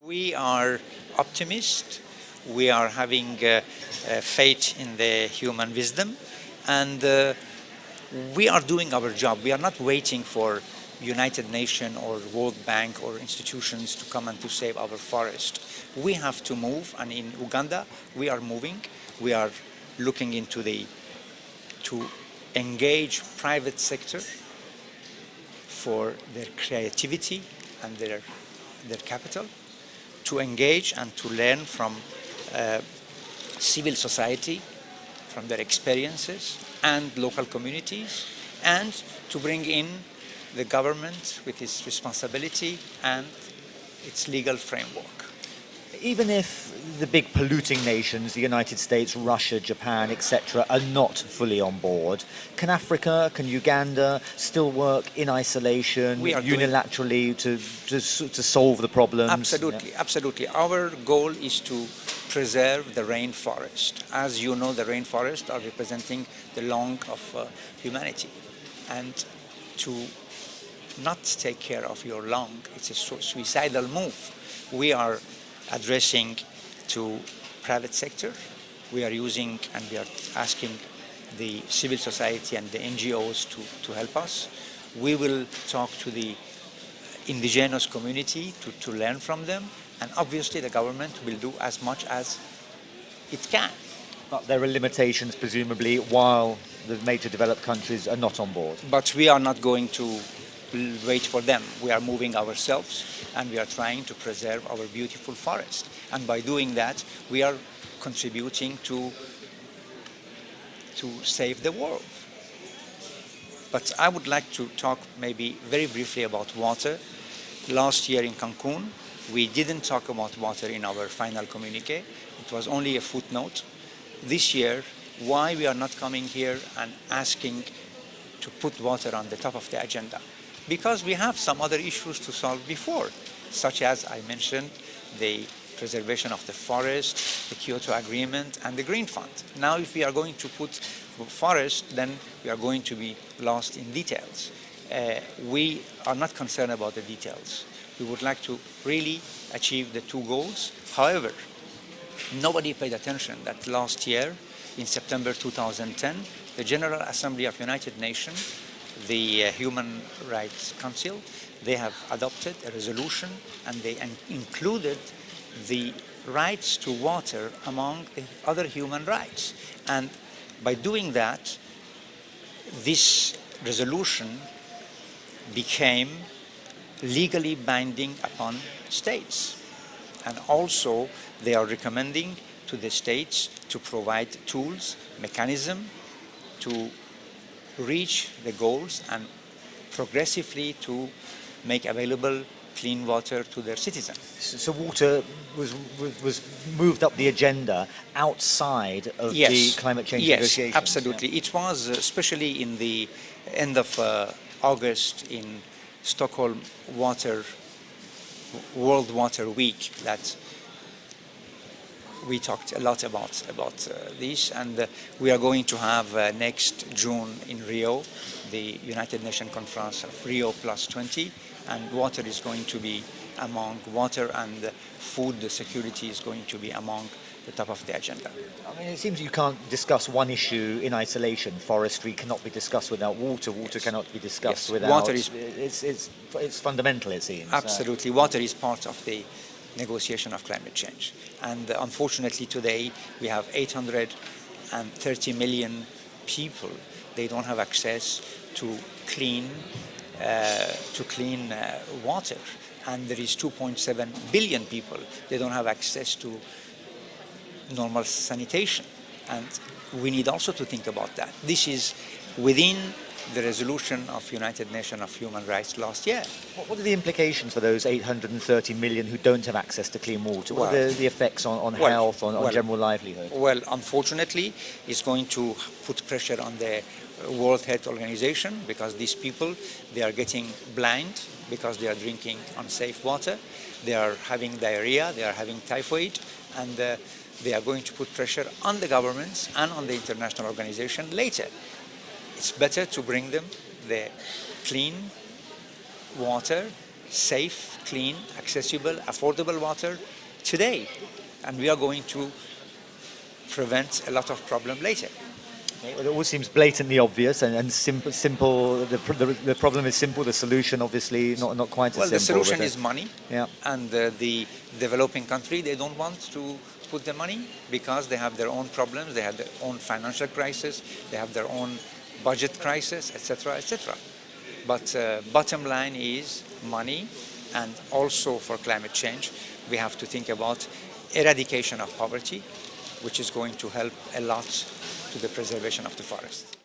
We are optimists. We are having faith in the human wisdom, and we are doing our job. We are not waiting for United Nations or World Bank or institutions to come and to save our forest. We have to move, and in Uganda, we are moving. We are looking into to engage private sector for their creativity and their capital, to engage and to learn from civil society, from their experiences, and local communities, and to bring in the government with its responsibility and its legal framework. Even if the big polluting nations, the United States, Russia, Japan, etc., are not fully on board, can Africa, can Uganda still work in isolation, unilaterally to solve the problems? Absolutely, absolutely. Our goal is to preserve the rainforest. As you know, the rainforests are representing the lung of humanity. And to not take care of your lung, it's a suicidal move. We are addressing to private sector. We are using and we are asking the civil society and the NGOs to help us. We will talk to the indigenous community to learn from them, and obviously the government will do as much as it can. But there are limitations, presumably, while the major developed countries are not on board. But we are not going to wait for them. We are moving ourselves, and we are trying to preserve our beautiful forest. And by doing that, we are contributing to save the world. But I would like to talk maybe very briefly about water. Last year in Cancun, we didn't talk about water in our final communique. It was only a footnote. This year, why we are not coming here and asking to put water on the top of the agenda? Because we have some other issues to solve before, such as I mentioned, the preservation of the forest, the Kyoto Agreement, and the Green Fund. Now, if we are going to put forest, then we are going to be lost in details. We are not concerned about the details. We would like to really achieve the two goals. However, nobody paid attention that last year, in September 2010, the General Assembly of United Nations, the Human Rights Council, they have adopted a resolution, and they included the rights to water among the other human rights. And by doing that, this resolution became legally binding upon states. And also, they are recommending to the states to provide tools, mechanism to reach the goals and progressively to make available clean water to their citizens. So water was moved up the agenda outside of the climate change negotiations? Yes, absolutely. Yeah. It was especially in the end of August in Stockholm World Water Week that we talked a lot about this, and we are going to have next June in Rio the United Nations Conference of Rio +20, and water is going to be among water, and food security is going to be among the top of the agenda. I mean, it seems you can't discuss one issue in isolation. Forestry cannot be discussed without water. Water cannot be discussed without... Water is... It's fundamental, it seems. Absolutely. Water is part of the negotiation of climate change. And unfortunately today we have 830 million people. They don't have access to clean water. And there is 2.7 billion people. They don't have access to normal sanitation. And we need also to think about that. This is within the resolution of United Nations of Human Rights last year. What are the implications for those 830 million who don't have access to clean water? What are the effects on health, on general livelihood? Well, unfortunately, it's going to put pressure on the World Health Organization, because these people, they are getting blind because they are drinking unsafe water. They are having diarrhea, they are having typhoid, and they are going to put pressure on the governments and on the international organization later. It's better to bring them the clean water safe, clean, accessible, affordable water today. And we are going to prevent a lot of problem later. Well, it all seems blatantly obvious and simple. The problem is simple. The solution, obviously, not quite Well, as the simple. solution is money. Yeah. And the developing country, they don't want to put the money because they have their own problems, they have their own financial crisis, they have their own budget crisis, etc., etc. But bottom line is money, and also for climate change, we have to think about eradication of poverty, which is going to help a lot to the preservation of the forest.